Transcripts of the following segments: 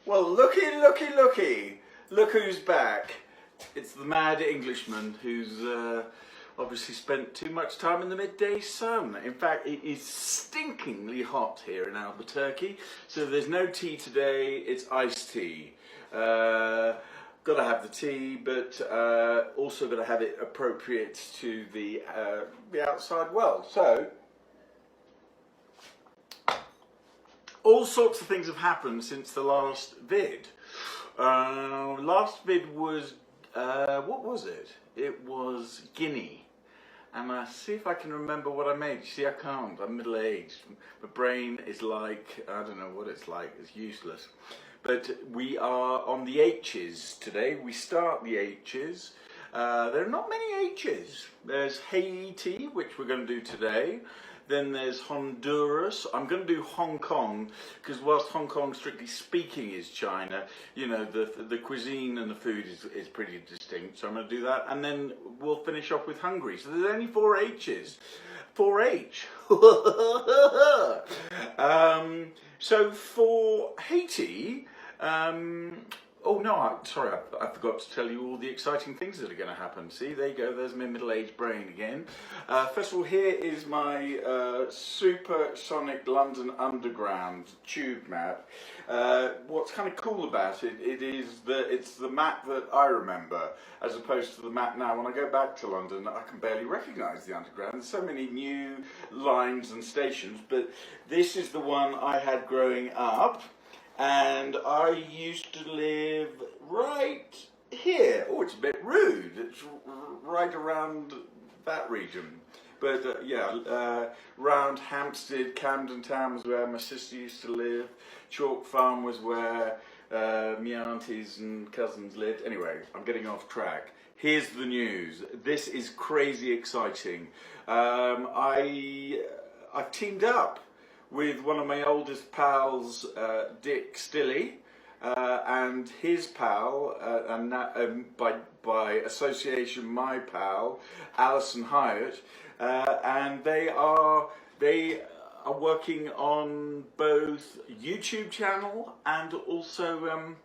Well, looky, looky, looky. Look who's back. It's the mad Englishman who's obviously spent too much time in the midday sun. In fact, it is stinkingly hot here in Albuquerque, so there's no tea today, it's iced tea. Got to have the tea, but also got to have it appropriate to the outside world. So, all sorts of things have happened since the last vid. Last vid was, what was it? It was Guinea. And I see if I can remember what I made. You see, I can't. I'm middle-aged. My brain is like, I don't know what it's like. It's useless. But we are on the H's today. We start the H's. There are not many H's. There's Haiti, which we're going to do today. Then there's Honduras. I'm going to do Hong Kong, because whilst Hong Kong, strictly speaking, is China, you know, the cuisine and the food is pretty distinct. So I'm going to do that. And then we'll finish off with Hungary. So there's only 4 H's. 4H. So for Haiti, oh no, sorry, I forgot to tell you all the exciting things that are going to happen. See, there you go, there's my middle-aged brain again. First of all, here is my supersonic London Underground tube map. What's kind of cool about it, it's the map that I remember, as opposed to the map now. When I go back to London, I can barely recognise the Underground. There's so many new lines and stations, but this is the one I had growing up. And I used to live right here. Oh, it's a bit rude. It's right around that region. But round Hampstead, Camden Town was where my sister used to live. Chalk Farm was where my aunties and cousins lived. Anyway, I'm getting off track. Here's the news. This is crazy exciting. I've teamed up with one of my oldest pals, Dick Stilley, and his pal, by association my pal, Alison Hyatt, and they are working on both YouTube channel and also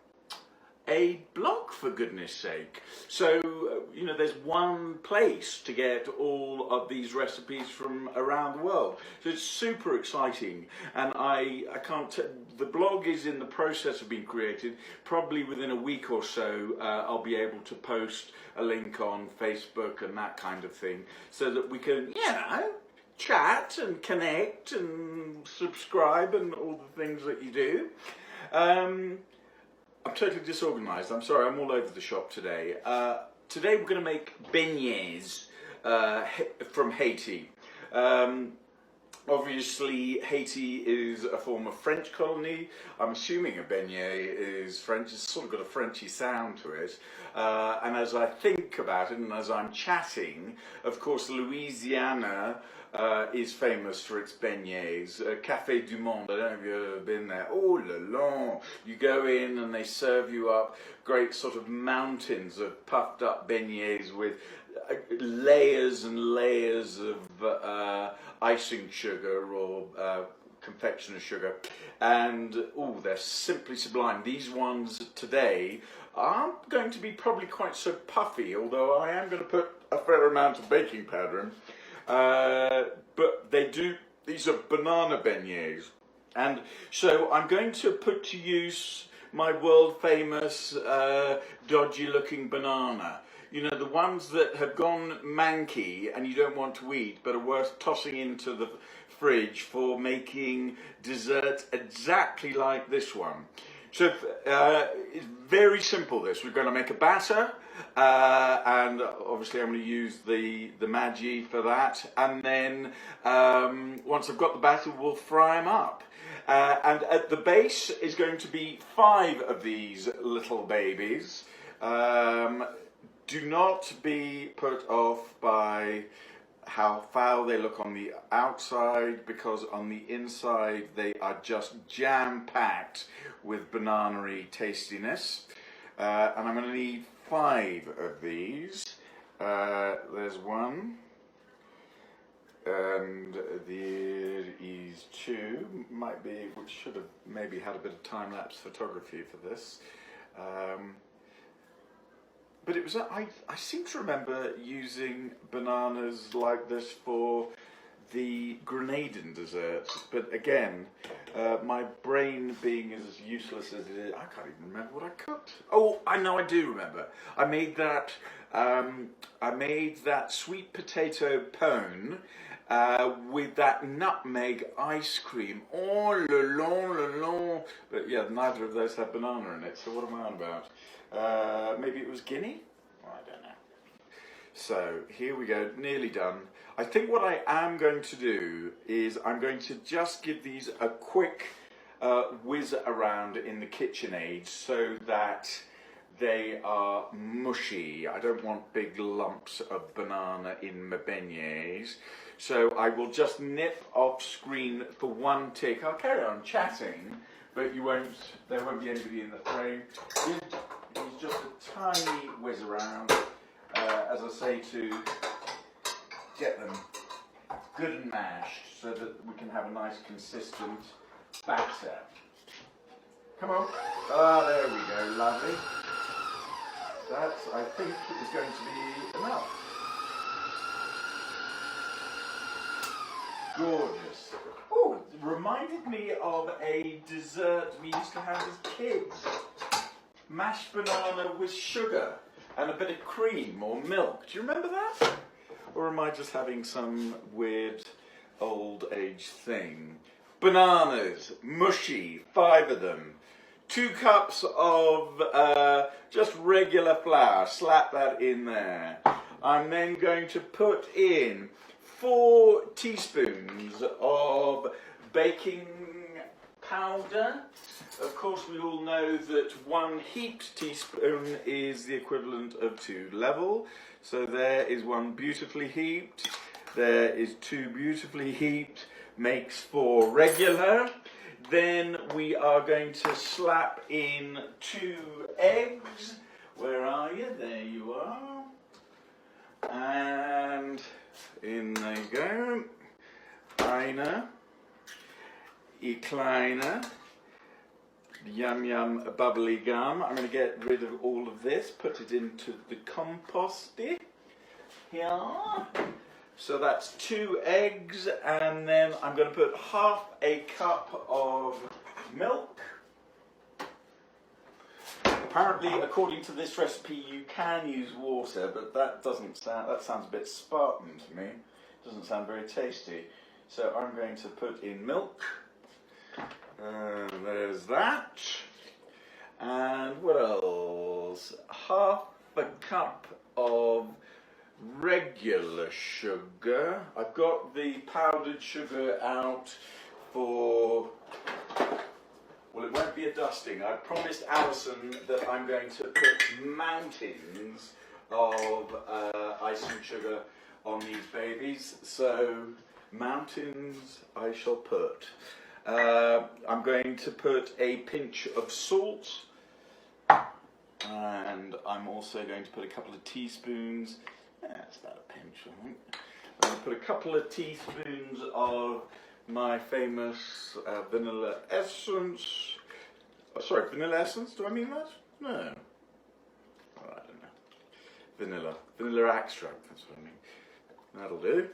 a blog, for goodness sake. So, you know, there's one place to get all of these recipes from around the world. So it's super exciting. And I can't, the blog is in the process of being created. Probably within a week or so, I'll be able to post a link on Facebook and that kind of thing, so that we can, you know, chat and connect and subscribe and all the things that you do. I'm totally disorganised. I'm sorry, I'm all over the shop today. Today we're going to make beignets from Haiti. Obviously, Haiti is a former French colony. I'm assuming a beignet is French. It's sort of got a Frenchy sound to it. And as I think about it and as I'm chatting, of course, Louisiana is famous for its beignets. Café du Monde, I don't know if you've ever been there. Oh la la! You go in and they serve you up great sort of mountains of puffed up beignets with layers and layers of icing sugar or confectioner sugar, and oh, they're simply sublime. These ones today aren't going to be probably quite so puffy, although I am going to put a fair amount of baking powder in. But these are banana beignets, and so I'm going to put to use my world famous dodgy looking banana. You know, the ones that have gone manky and you don't want to eat, but are worth tossing into the fridge for making dessert exactly like this one. So it's very simple this. We're going to make a batter, and obviously I'm going to use the Maggi for that. And then once I've got the batter, we'll fry them up. And at the base is going to be 5 of these little babies. Do not be put off by how foul they look on the outside, because on the inside they are just jam-packed with banana-y tastiness. And I'm going to need 5 of these. There's one. And there is two, might be, which should have maybe had a bit of time-lapse photography for this. But it was, I seem to remember using bananas like this for the grenadine dessert. But again, my brain being as useless as it is, I can't even remember what I cooked. Oh, I know, I do remember. I made that sweet potato pone with that nutmeg ice cream. Oh, la la la la. But yeah, neither of those had banana in it, so what am I on about? Maybe it was Guinea? Oh, I don't know. So here we go, nearly done. I think what I am going to do is I'm going to just give these a quick whiz around in the KitchenAid so that they are mushy. I don't want big lumps of banana in my beignets. So I will just nip off screen for one tick. I'll carry on chatting, but there won't be anybody in the frame. It's just a tiny whiz around, as I say, to get them good and mashed so that we can have a nice consistent batter. Come on. Ah, there we go, lovely. That, I think, is going to be enough. Gorgeous. Oh, it reminded me of a dessert we used to have as kids. Mashed banana with sugar and a bit of cream or milk. Do you remember that? Or am I just having some weird old age thing? Bananas, mushy, 5 of them. 2 cups of just regular flour, slap that in there. I'm then going to put in 4 teaspoons of baking powder. Of course, we all know that 1 heaped teaspoon is the equivalent of 2 level. So there is 1 beautifully heaped, there is 2 beautifully heaped, makes 4 regular. Then we are going to slap in 2 eggs. Where are you? There you are. And in they go. Eine, kleine, yum yum bubbly gum. I'm going to get rid of all of this, put it into the compost. Here. So that's 2 eggs, and then I'm going to put half a cup of milk. Apparently, according to this recipe, you can use water, but that sounds a bit Spartan to me. It doesn't sound very tasty. So I'm going to put in milk. There's that. And what else? Half a cup of regular sugar. I've got the powdered sugar out for, well, it won't be a dusting. I promised Alison that I'm going to put mountains of icing sugar on these babies, so mountains I shall put. I'm going to put a pinch of salt, and I'm also going to put a couple of teaspoons. That's about a pinch, I think. I'm going to put a couple of teaspoons of my famous vanilla essence. Oh, sorry, vanilla essence? Do I mean that? No. Oh, I don't know. Vanilla extract, that's what I mean. That'll do.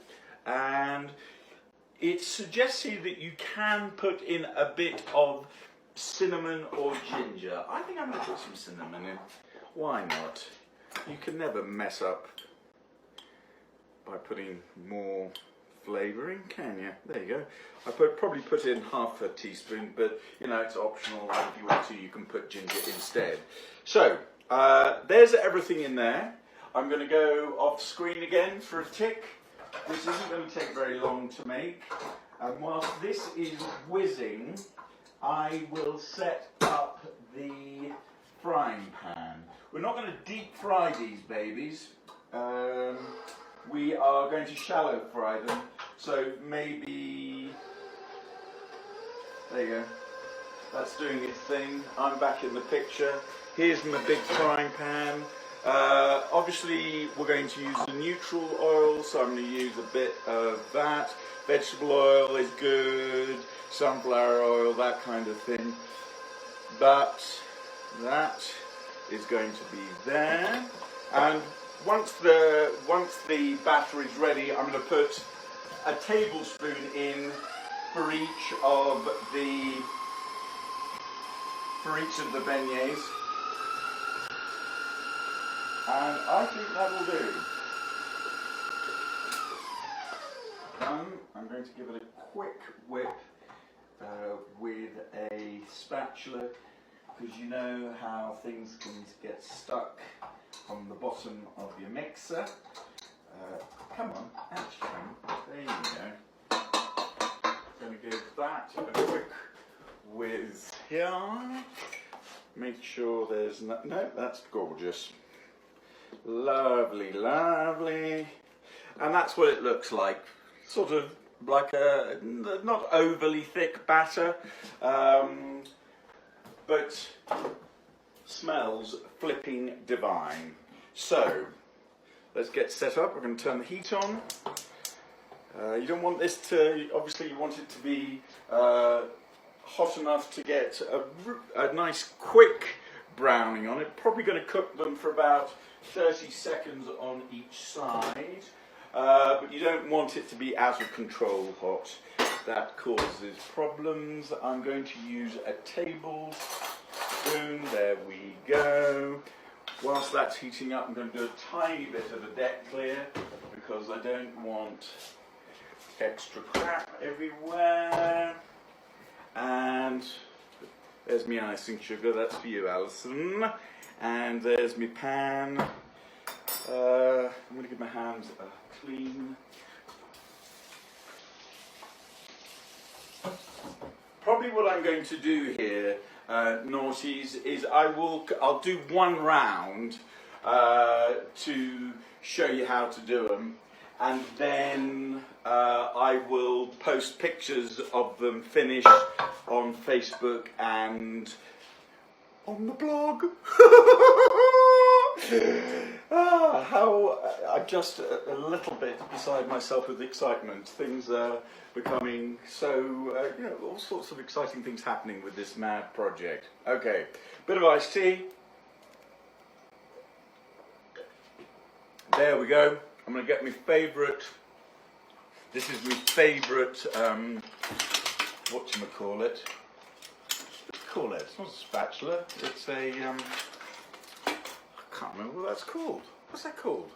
And it's suggested that you can put in a bit of cinnamon or ginger. I think I'm going to put some cinnamon in. Why not? You can never mess up by putting more flavouring, can you? There you go. I probably put in half a teaspoon, but you know, it's optional. If you want to, you can put ginger instead. So there's everything in there. I'm going to go off screen again for a tick. This isn't going to take very long to make. And whilst this is whizzing, I will set up the frying pan. We're not going to deep fry these babies. We are going to shallow fry them. So maybe, there you go. That's doing its thing. I'm back in the picture. Here's my big frying pan. Obviously, we're going to use a neutral oil, so I'm going to use a bit of that. Vegetable oil is good, sunflower oil, that kind of thing. But that is going to be there. And once the batter is ready, I'm going to put a tablespoon in for each of the beignets. And I think that will do. I'm going to give it a quick whip with a spatula, because you know how things can get stuck on the bottom of your mixer. Come on, actually, there you go. I'm going to give that a quick whiz here. Make sure there's no, that's gorgeous. Lovely, lovely. And that's what it looks like. Sort of like a not overly thick batter, but smells flipping divine. So let's get set up. We're going to turn the heat on. You don't want this to, obviously you want it to be hot enough to get a nice quick browning on it. Probably going to cook them for about 30 seconds on each side, but you don't want it to be out of control hot. That causes problems. I'm going to use a tablespoon. There we go. Whilst that's heating up, I'm going to do a tiny bit of a deck clear, because I don't want extra crap everywhere. And there's my icing sugar, that's for you, Alison. And there's my pan. I'm going to give my hands a clean. Probably what I'm going to do here, naughties, is I'll do one round to show you how to do them, and then I will post pictures of them finished on Facebook and on the blog. I'm just a little bit beside myself with excitement. Things are becoming so, all sorts of exciting things happening with this mad project. Okay, bit of iced tea. There we go. I'm going to get my favourite, this is my favourite, whatchamacallit. Call it. It's not a spatula. It's a I can't remember what that's called. What's that called?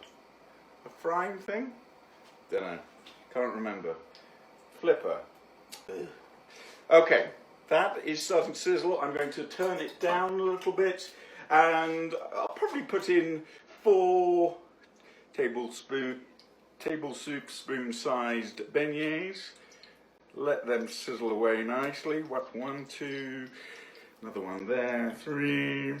A frying thing? Don't know. Can't remember. Flipper. Ugh. Okay, that is starting to sizzle. I'm going to turn it down a little bit, and I'll probably put in 4 tablespoon spoon-sized beignets. Let them sizzle away nicely. 1, 2. Another one there, 3,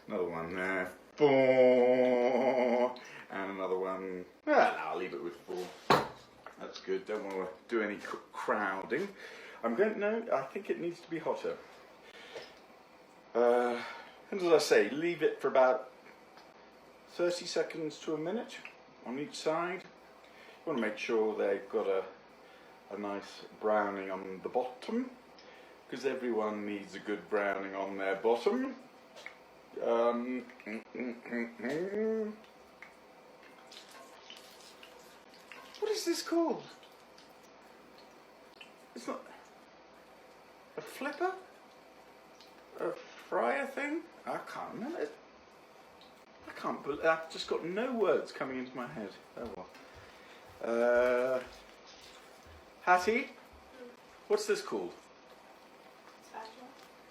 another one there, 4, and another one, well, I'll leave it with 4. That's good, don't want to do any crowding. I think it needs to be hotter. And as I say, leave it for about 30 seconds to a minute on each side. You want to make sure they've got a nice browning on the bottom, because everyone needs a good browning on their bottom. What is this called? It's not a flipper? A fryer thing? I can't remember it. I can't believe, I've just got no words coming into my head. Oh well. Hattie? What's this called?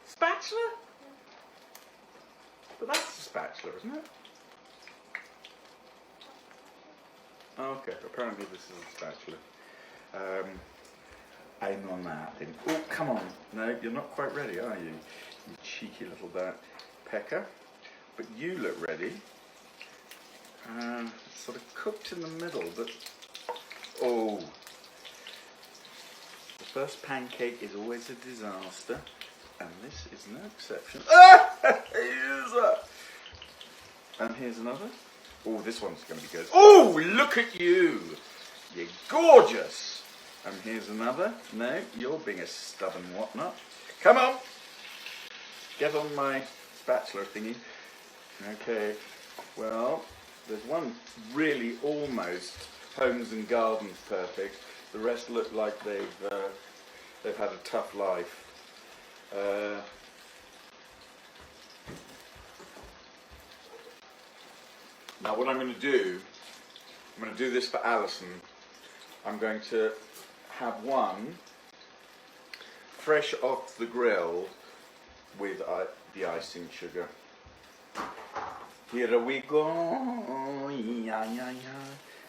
Spatula? But that's a spatula, isn't it? Okay, apparently this is a spatula. I'm on that thing. Oh, come on. No, you're not quite ready, are you? You cheeky little pecker. But you look ready. It's sort of cooked in the middle, but... Oh. The first pancake is always a disaster. And this is no exception. Ah! And here's another. Oh, this one's going to be good. Oh, look at you. You're gorgeous. And here's another. No, you're being a stubborn whatnot. Come on. Get on my spatula thingy. Okay. Well, there's one really almost Homes and Gardens perfect. The rest look like they've had a tough life. Now what I'm going to do this for Alison. I'm going to have one fresh off the grill with the icing sugar. Here we go.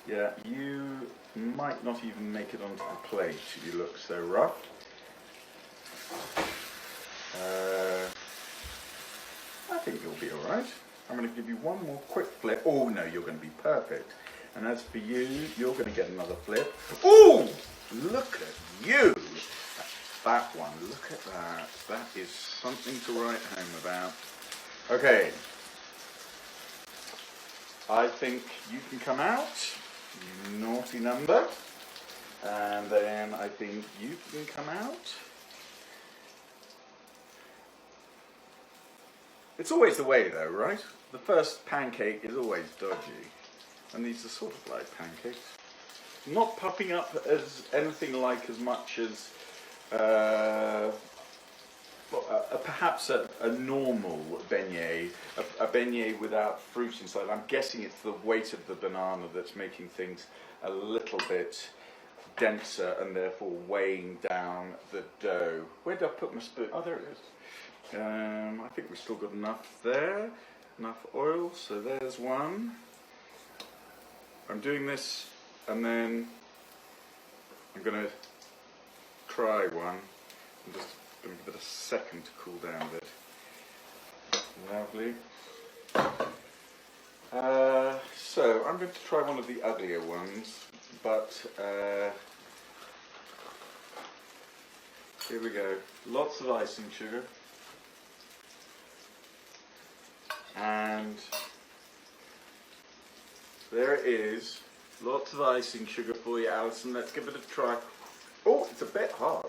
Yeah, you might not even make it onto the plate. You look so rough. I think you'll be all right. I'm going to give you one more quick flip. Oh no, you're going to be perfect. And as for you, you're going to get another flip. Oh, look at you. That one, look at that. That is something to write home about. Okay. I think you can come out, you naughty number. And then I think you can come out. It's always the way though, right? The first pancake is always dodgy. And these are sort of like pancakes. Not popping up as anything like as much as perhaps a normal beignet, a beignet without fruit inside. I'm guessing it's the weight of the banana that's making things a little bit denser and therefore weighing down the dough. Where did I put my spoon? Oh, there it is. I think we've still got enough there, enough oil, so there's one. I'm doing this and then I'm going to try one. I'm just going to give it a second to cool down a bit. Lovely. So I'm going to try one of the uglier ones, but here we go. Lots of icing sugar. And there it is. Lots of icing sugar for you, Alison. Let's give it a try. Oh, it's a bit hard.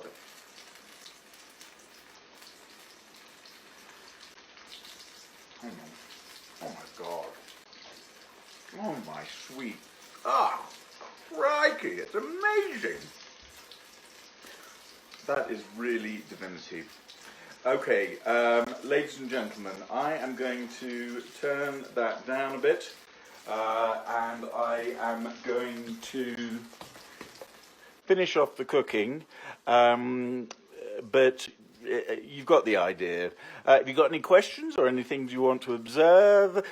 Oh my God. Oh my sweet. Ah, crikey, it's amazing. That is really divinity. Okay, ladies and gentlemen, I am going to turn that down a bit. And I am going to finish off the cooking, but you've got the idea. Have you got any questions or anything you want to observe?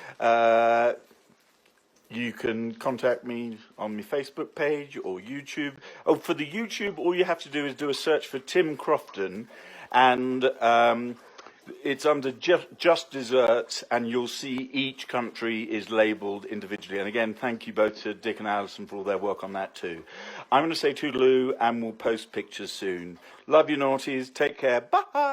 You can contact me on my Facebook page or YouTube. Oh, for the YouTube, all you have to do is do a search for Tim Crofton, and it's under just desserts, and you'll see each country is labelled individually. And again, thank you both to Dick and Alison for all their work on that too. I'm going to say toodaloo, and we'll post pictures soon. Love you, naughties. Take care. Bye.